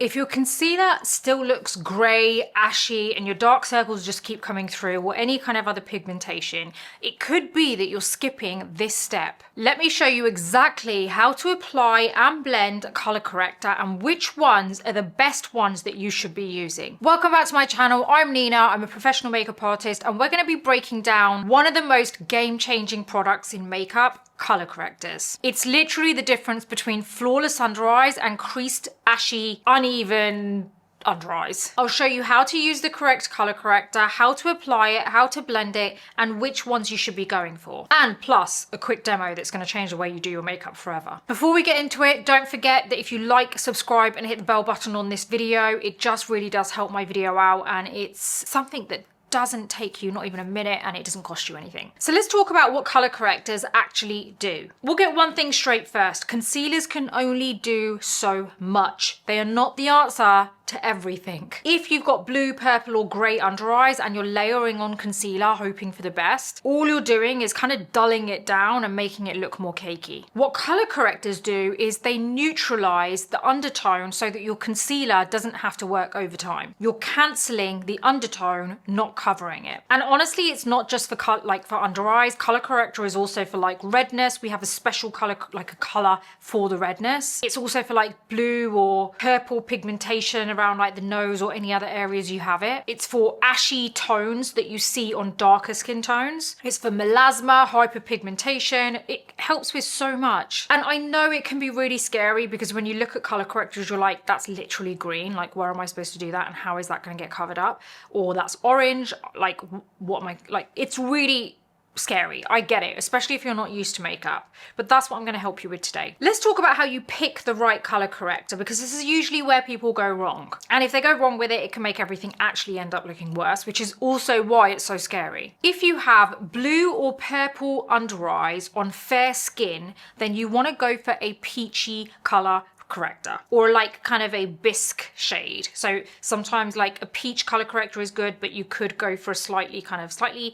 If your concealer still looks grey, ashy, and your dark circles just keep coming through, or any kind of other pigmentation, it could be that you're skipping this step. Let me show you exactly how to apply and blend a colour corrector and which ones are the best ones that you should be using. Welcome back to my channel. I'm Nina. I'm a professional makeup artist, and we're going to be breaking down one of the most game-changing products in makeup, colour correctors. It's literally the difference between flawless under eyes and creased, ashy, uneven under eyes. I'll show you how to use the correct colour corrector, how to apply it, how to blend it, and which ones you should be going for. And plus, a quick demo that's going to change the way you do your makeup forever. Before we get into it, don't forget that if you like, subscribe, and hit the bell button on this video, it just really does help my video out, and it's something that doesn't take you not even a minute, and it doesn't cost you anything. So let's talk about what colour correctors actually do. We'll get one thing straight first. Concealers can only do so much. They are not the answer to everything. If you've got blue, purple, or grey under eyes and you're layering on concealer hoping for the best, all you're doing is kind of dulling it down and making it look more cakey. What colour correctors do is they neutralise the undertone so that your concealer doesn't have to work overtime. You're cancelling the undertone, not covering it. And honestly, it's not just for for under eyes. Colour corrector is also for like redness. We have a special colour, like a colour for the redness. It's also for like blue or purple pigmentation around like the nose or any other areas you have it. It's for ashy tones that you see on darker skin tones. It's for melasma, hyperpigmentation. It helps with so much. And I know it can be really scary because when you look at color correctors, you're like, that's literally green. Like, where am I supposed to do that? And how is that going to get covered up? Or that's orange. Like, what am I, like, it's really scary. I get it, especially if you're not used to makeup, but that's what I'm going to help you with today. Let's talk about how you pick the right color corrector, because this is usually where people go wrong. And if they go wrong with it, it can make everything actually end up looking worse, which is also why it's so scary. If you have blue or purple under eyes on fair skin, then you want to go for a peachy color corrector, or like kind of a bisque shade. So sometimes like a peach color corrector is good, but you could go for a slightly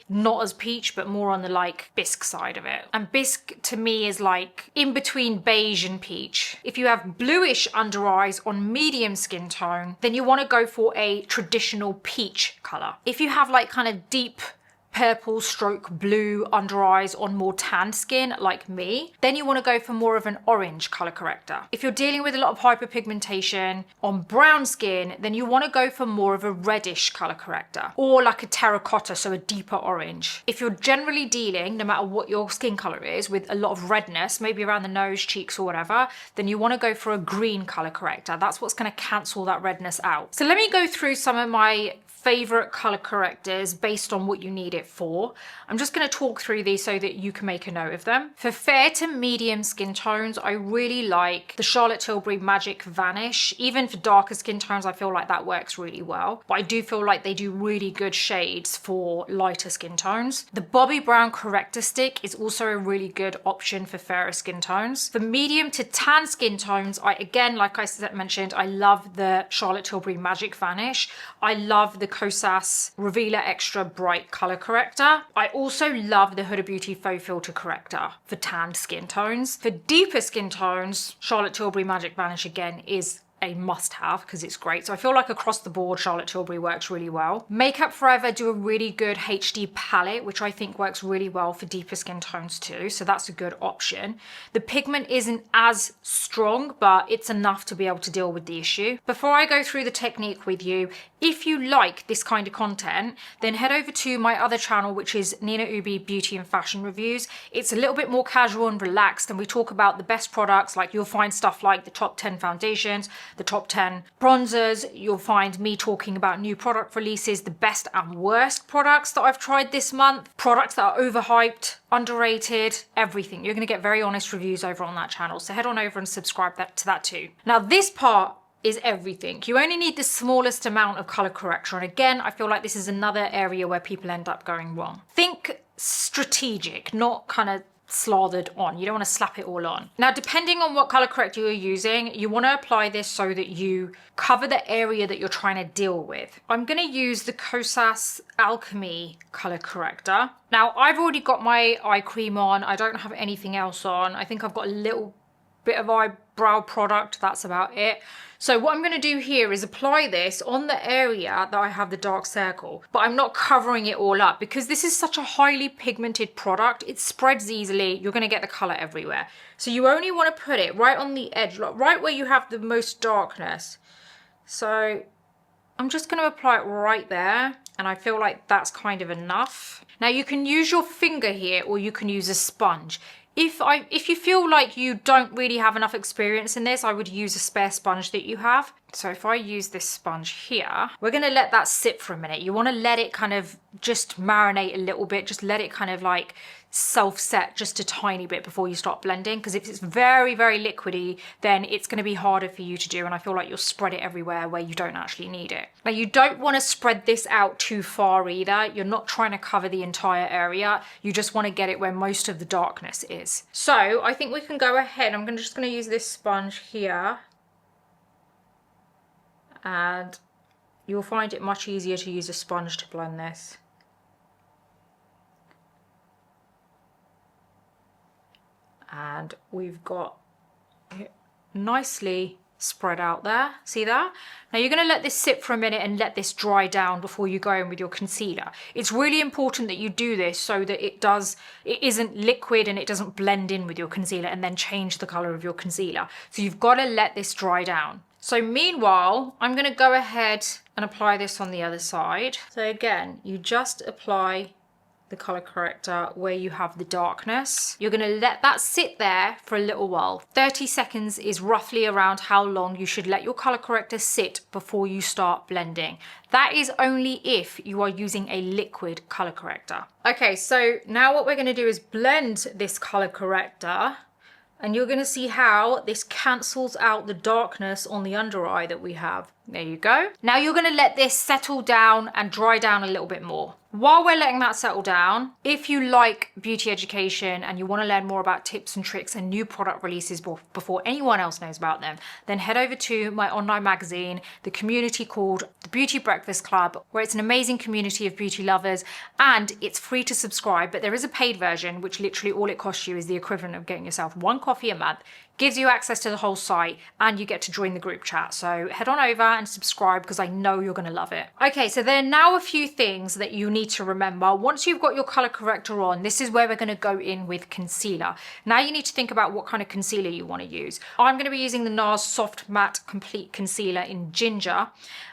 not as peach, but more on the like bisque side of it. And bisque to me is like in between beige and peach. If you have bluish under eyes on medium skin tone, then you want to go for a traditional peach color. If you have like kind of deep purple stroke blue under eyes on more tan skin like me, then you want to go for more of an orange color corrector. If you're dealing with a lot of hyperpigmentation on brown skin, then you want to go for more of a reddish color corrector, or like a terracotta, so a deeper orange. If you're generally dealing, no matter what your skin color is, with a lot of redness, maybe around the nose, cheeks, or whatever, then you want to go for a green color corrector. That's what's going to cancel that redness out. So let me go through some of my favorite color correctors based on what you need it for. I'm just going to talk through these so that you can make a note of them. For fair to medium skin tones, I really like the Charlotte Tilbury Magic Vanish. Even for darker skin tones, I feel like that works really well. But I do feel like they do really good shades for lighter skin tones. The Bobbi Brown Corrector Stick is also a really good option for fairer skin tones. For medium to tan skin tones, again, like I mentioned, I love the Charlotte Tilbury Magic Vanish. I love the KOSAS Revealer Extra Bright Color Corrector. I also love the Huda Beauty Faux Filter Corrector for tanned skin tones. For deeper skin tones, Charlotte Tilbury Magic Vanish again is a must-have because it's great. So I feel like across the board, Charlotte Tilbury works really well. Makeup Forever do a really good HD palette, which I think works really well for deeper skin tones too. So that's a good option. The pigment isn't as strong, but it's enough to be able to deal with the issue. Before I go through the technique with you, if you like this kind of content, then head over to my other channel, which is Nina Ubhi Beauty and Fashion Reviews. It's a little bit more casual and relaxed, and we talk about the best products. Like, you'll find stuff like the top 10 foundations, the top 10 bronzers. You'll find me talking about new product releases, the best and worst products that I've tried this month, products that are overhyped, underrated, everything. You're going to get very honest reviews over on that channel. So head on over and subscribe to that too. Now, this part is everything. You only need the smallest amount of color correction. And again, I feel like this is another area where people end up going wrong. Think strategic, not kind of slathered on. You don't want to slap it all on. Now, depending on what color corrector you're using, you want to apply this so that you cover the area that you're trying to deal with. I'm going to use the KOSAS Alchemy color corrector. Now, I've already got my eye cream on. I don't have anything else on. I think I've got a little bit of eyebrow product, that's about it. So what I'm going to do here is apply this on the area that I have the dark circle, but I'm not covering it all up because this is such a highly pigmented product. It spreads easily. You're going to get the color everywhere. So you only want to put it right on the edge, like right where you have the most darkness. So I'm just going to apply it right there, and I feel like that's kind of enough. Now you can use your finger here, or you can use a sponge. If you feel like you don't really have enough experience in this, I would use a spare sponge that you have. So if I use this sponge here, we're going to let that sit for a minute. You want to let it kind of just marinate a little bit. Just let it kind of like self-set just a tiny bit before you start blending, because if it's very, very liquidy, then it's going to be harder for you to do, and I feel like you'll spread it everywhere where you don't actually need it. Now you don't want to spread this out too far either. You're not trying to cover the entire area. You just want to get it where most of the darkness is. So I think we can go ahead. I'm just going to use this sponge here, and you'll find it much easier to use a sponge to blend this. And we've got it nicely spread out there. See that? Now you're going to let this sit for a minute and let this dry down before you go in with your concealer. It's really important that you do this so that it isn't liquid and it doesn't blend in with your concealer and then change the color of your concealer. So you've got to let this dry down. So meanwhile, I'm going to go ahead and apply this on the other side. So again, you just apply the color corrector where you have the darkness. You're going to let that sit there for a little while. 30 seconds is roughly around how long you should let your color corrector sit before you start blending. That is only if you are using a liquid color corrector. Okay, so now what we're going to do is blend this color corrector, and you're going to see how this cancels out the darkness on the under eye that we have. There you go. Now you're going to let this settle down and dry down a little bit more. While we're letting that settle down, if you like beauty education and you want to learn more about tips and tricks and new product releases before anyone else knows about them, then head over to my online magazine, the community called the Beauty Breakfast Club, where it's an amazing community of beauty lovers, and it's free to subscribe, but there is a paid version, which literally all it costs you is the equivalent of getting yourself one coffee a month, gives you access to the whole site, and you get to join the group chat. So head on over and subscribe, because I know you're going to love it. Okay, so there are now a few things that you need to remember. Once you've got your color corrector on, this is where we're going to go in with concealer. Now you need to think about what kind of concealer you want to use. I'm going to be using the NARS Soft Matte Complete Concealer in Ginger,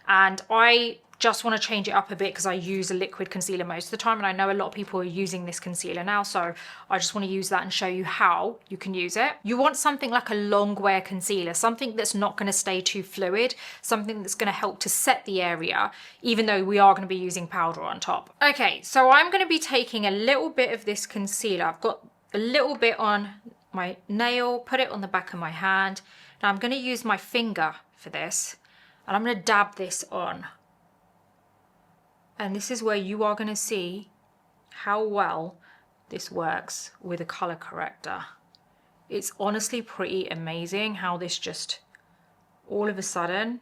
and I just want to change it up a bit because I use a liquid concealer most of the time, and I know a lot of people are using this concealer now, so I just want to use that and show you how you can use it. You want something like a long wear concealer, something that's not going to stay too fluid, something that's going to help to set the area, even though we are going to be using powder on top. Okay, so I'm going to be taking a little bit of this concealer. I've got a little bit on my nail, put it on the back of my hand. Now I'm going to use my finger for this, and I'm going to dab this on. And this is where you are going to see how well this works with a color corrector. It's honestly pretty amazing how this just all of a sudden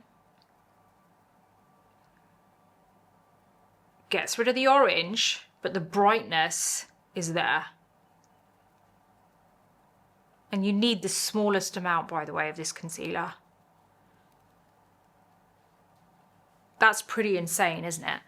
gets rid of the orange, but the brightness is there. And you need the smallest amount, by the way, of this concealer. That's pretty insane, isn't it?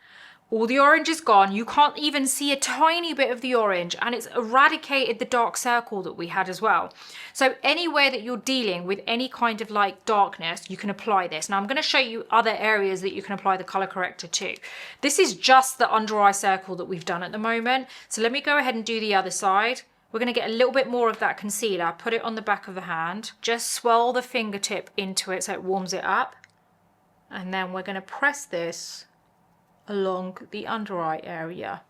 All the orange is gone. You can't even see a tiny bit of the orange, and it's eradicated the dark circle that we had as well. So anywhere that you're dealing with any kind of like darkness, you can apply this. Now I'm going to show you other areas that you can apply the color corrector to. This is just the under eye circle that we've done at the moment. So let me go ahead and do the other side. We're going to get a little bit more of that concealer, put it on the back of the hand, just swirl the fingertip into it so it warms it up. And then we're going to press this along the under eye area.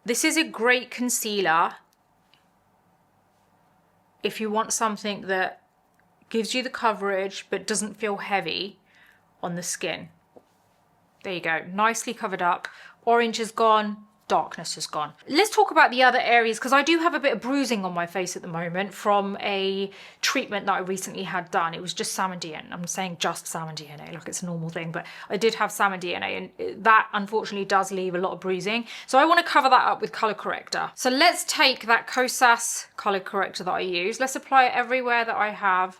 This is a great concealer if you want something that gives you the coverage but doesn't feel heavy on the skin. There you go, nicely covered up. Orange is gone, darkness has gone. Let's talk about the other areas, because I do have a bit of bruising on my face at the moment from a treatment that I recently had done. It was just salmon DNA. I'm saying just salmon DNA like it's a normal thing, but I did have salmon DNA, and that unfortunately does leave a lot of bruising. So I want to cover that up with color corrector. So let's take that KOSAS color corrector that I use. Let's apply it everywhere that I have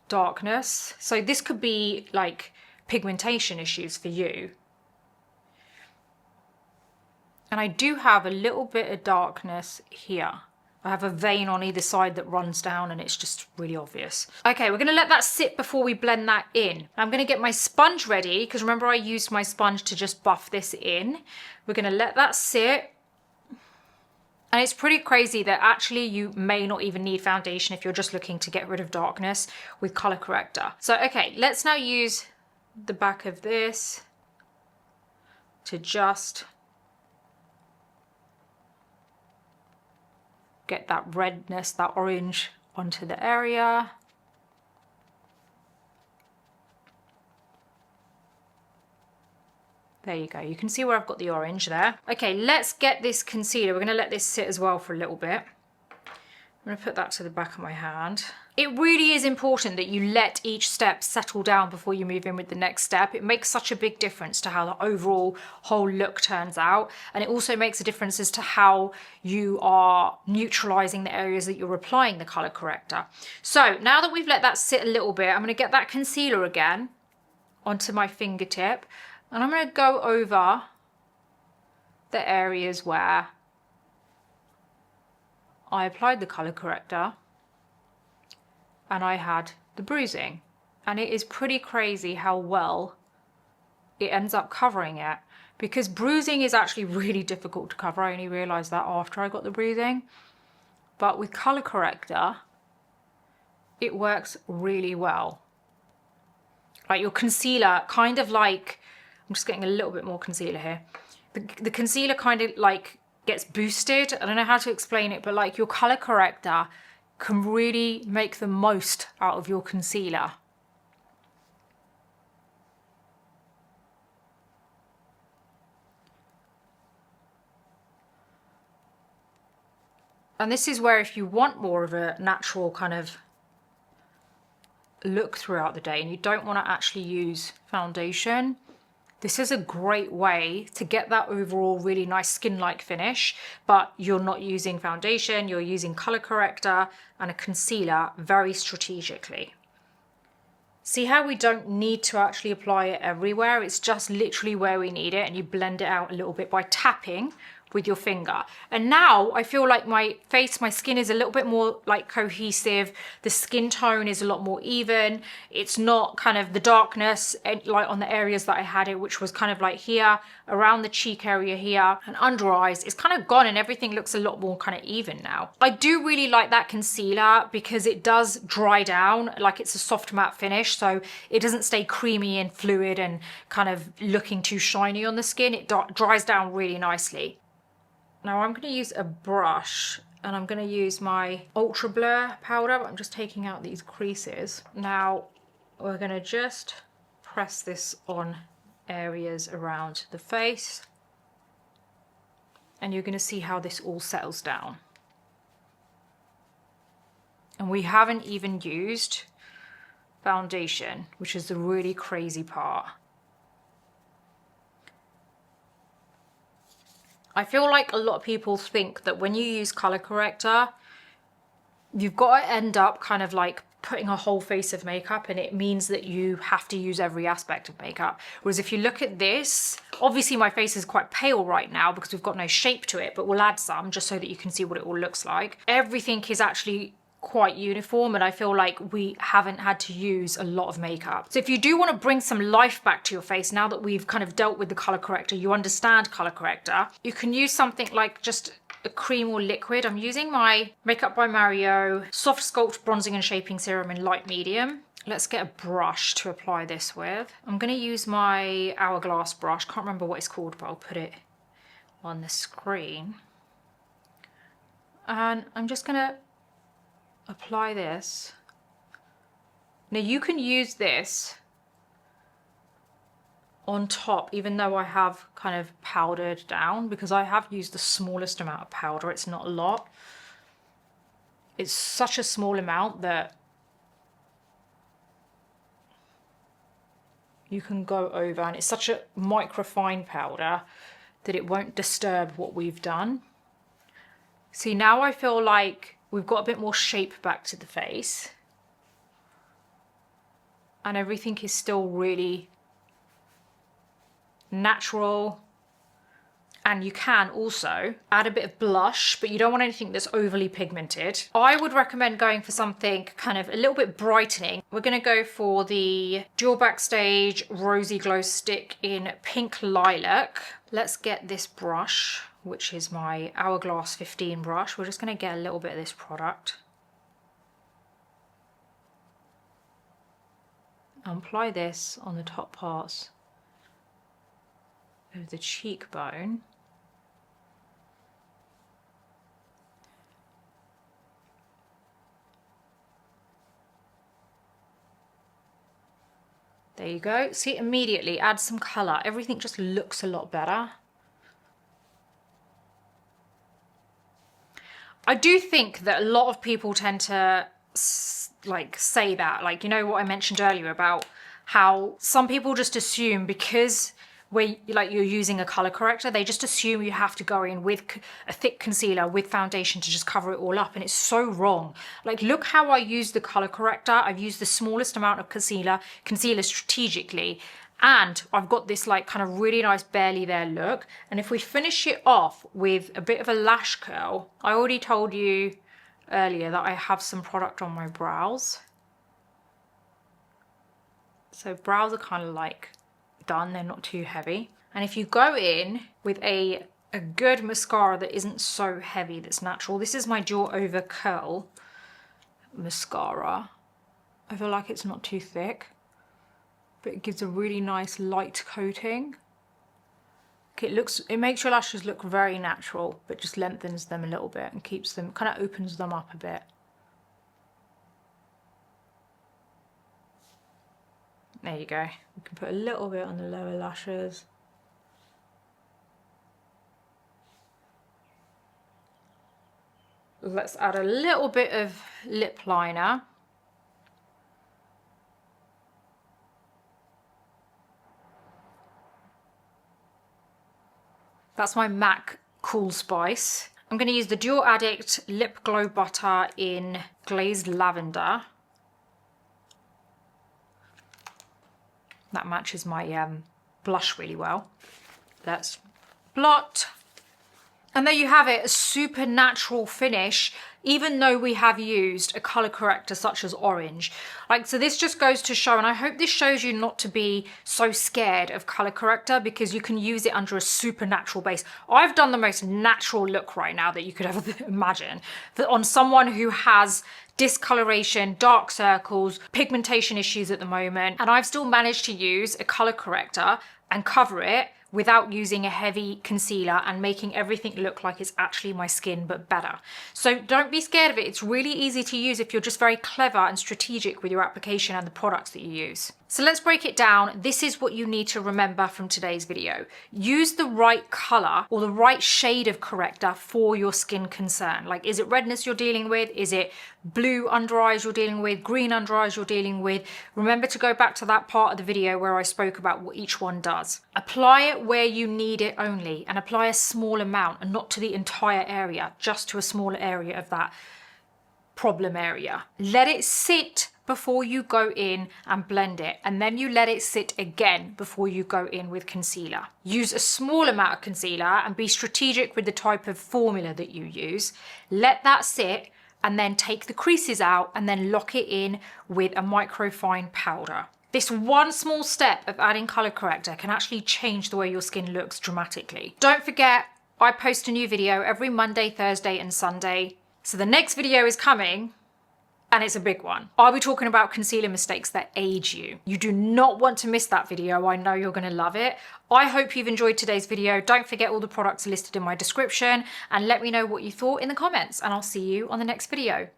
darkness. So this could be like pigmentation issues for you. And I do have a little bit of darkness here. I have a vein on either side that runs down and it's just really obvious. Okay, we're gonna let that sit before we blend that in. I'm gonna get my sponge ready, because remember I used my sponge to just buff this in. We're gonna let that sit. And it's pretty crazy that actually you may not even need foundation if you're just looking to get rid of darkness with color corrector. So, okay, let's now use the back of this to just get that redness, that orange onto the area. There you go. You can see where I've got the orange there. Okay, let's get this concealer. We're going to let this sit as well for a little bit. I'm going to put that to the back of my hand. It really is important that you let each step settle down before you move in with the next step. It makes such a big difference to how the overall whole look turns out. And it also makes a difference as to how you are neutralizing the areas that you're applying the color corrector. So now that we've let that sit a little bit, I'm going to get that concealer again onto my fingertip. And I'm going to go over the areas where I applied the color corrector and I had the bruising. And it is pretty crazy how well it ends up covering it, because bruising is actually really difficult to cover. I only realized that after I got the bruising. But with color corrector, it works really well. Like your concealer, kind of like, I'm just getting a little bit more concealer here. The concealer kind of like gets boosted. I don't know how to explain it, but like your color corrector can really make the most out of your concealer. And this is where if you want more of a natural kind of look throughout the day and you don't want to actually use foundation, this is a great way to get that overall really nice skin-like finish, but you're not using foundation, you're using color corrector and a concealer very strategically. See how we don't need to actually apply it everywhere? It's just literally where we need it, and you blend it out a little bit by tapping with your finger. And now I feel like my face, my skin is a little bit more like cohesive. The skin tone is a lot more even. It's not kind of the darkness like on the areas that I had it, which was kind of like here, around the cheek area here, and under eyes. It's kind of gone and everything looks a lot more kind of even now. I do really like that concealer because it does dry down, like it's a soft matte finish, so it doesn't stay creamy and fluid and kind of looking too shiny on the skin. It dries down really nicely. Now I'm going to use a brush and I'm going to use my Ultra Blur powder, but I'm just taking out these creases. Now we're going to just press this on areas around the face, and you're going to see how this all settles down. And we haven't even used foundation, which is the really crazy part. I feel like a lot of people think that when you use color corrector, you've got to end up kind of like putting a whole face of makeup, and it means that you have to use every aspect of makeup. Whereas if you look at this, obviously my face is quite pale right now because we've got no shape to it, but we'll add some just so that you can see what it all looks like. Everything is actually quite uniform, and I feel like we haven't had to use a lot of makeup. So if you do want to bring some life back to your face, now that we've kind of dealt with the color corrector, you understand color corrector, you can use something like just a cream or liquid. I'm using my Makeup by Mario Soft Sculpt Bronzing and Shaping Serum in light medium. Let's get a brush to apply this with. I'm going to use my Hourglass brush. Can't remember what it's called, but I'll put it on the screen. And I'm just going to apply this. Now you can use this on top, even though I have kind of powdered down, because I have used the smallest amount of powder. It's not a lot. It's such a small amount that you can go over, and it's such a microfine powder that it won't disturb what we've done. See, now I feel like we've got a bit more shape back to the face, and everything is still really natural. And you can also add a bit of blush, but you don't want anything that's overly pigmented. I would recommend going for something kind of a little bit brightening. We're going to go for the Dual Backstage Rosy Glow Stick in Pink Lilac. Let's get this brush, which is my Hourglass 15 brush. We're just going to get a little bit of this product. And apply this on the top parts of the cheekbone. There you go. See, immediately add some colour. Everything just looks a lot better. I do think that a lot of people tend to like say that, like, you know what I mentioned earlier about how some people just assume because you're using a color corrector, they just assume you have to go in with a thick concealer with foundation to just cover it all up, and it's so wrong. Like, look how I use the color corrector. I've used the smallest amount of concealer strategically, and I've got this like kind of really nice barely there look. And if we finish it off with a bit of a lash curl, I already told you earlier that I have some product on my brows. So brows are kind of like done, they're not too heavy. And if you go in with a good mascara that isn't so heavy, that's natural. This is my Jaw Over Curl mascara. I feel like it's not too thick, but it gives a really nice light coating. It makes your lashes look very natural, but just lengthens them a little bit and keeps them, kind of opens them up a bit. There you go. We can put a little bit on the lower lashes. Let's add a little bit of lip liner. That's my MAC Cool Spice. I'm going to use the Dual Addict Lip Glow Butter in Glazed Lavender. That matches my blush really well. Let's blot. And there you have it, a super natural finish, even though we have used a color corrector such as orange. So this just goes to show, and I hope this shows you not to be so scared of color corrector, because you can use it under a super natural base. I've done the most natural look right now that you could ever imagine on someone who has discoloration, dark circles, pigmentation issues at the moment, and I've still managed to use a color corrector and cover it without using a heavy concealer and making everything look like it's actually my skin, but better. So don't be scared of it. It's really easy to use if you're just very clever and strategic with your application and the products that you use. So let's break it down. This is what you need to remember from today's video. Use the right color or the right shade of corrector for your skin concern. Like, is it redness you're dealing with? Is it blue under eyes you're dealing with? Green under eyes you're dealing with? Remember to go back to that part of the video where I spoke about what each one does. Apply it where you need it only, and apply a small amount and not to the entire area, just to a smaller area of that problem area. Let it sit before you go in and blend it, and then you let it sit again before you go in with concealer. Use a small amount of concealer and be strategic with the type of formula that you use. Let that sit, and then take the creases out and then lock it in with a microfine powder. This one small step of adding color corrector can actually change the way your skin looks dramatically. Don't forget, I post a new video every Monday, Thursday, and Sunday. So the next video is coming, and it's a big one. I'll be talking about concealer mistakes that age you. You do not want to miss that video. I know you're gonna love it. I hope you've enjoyed today's video. Don't forget all the products are listed in my description, and let me know what you thought in the comments, and I'll see you on the next video.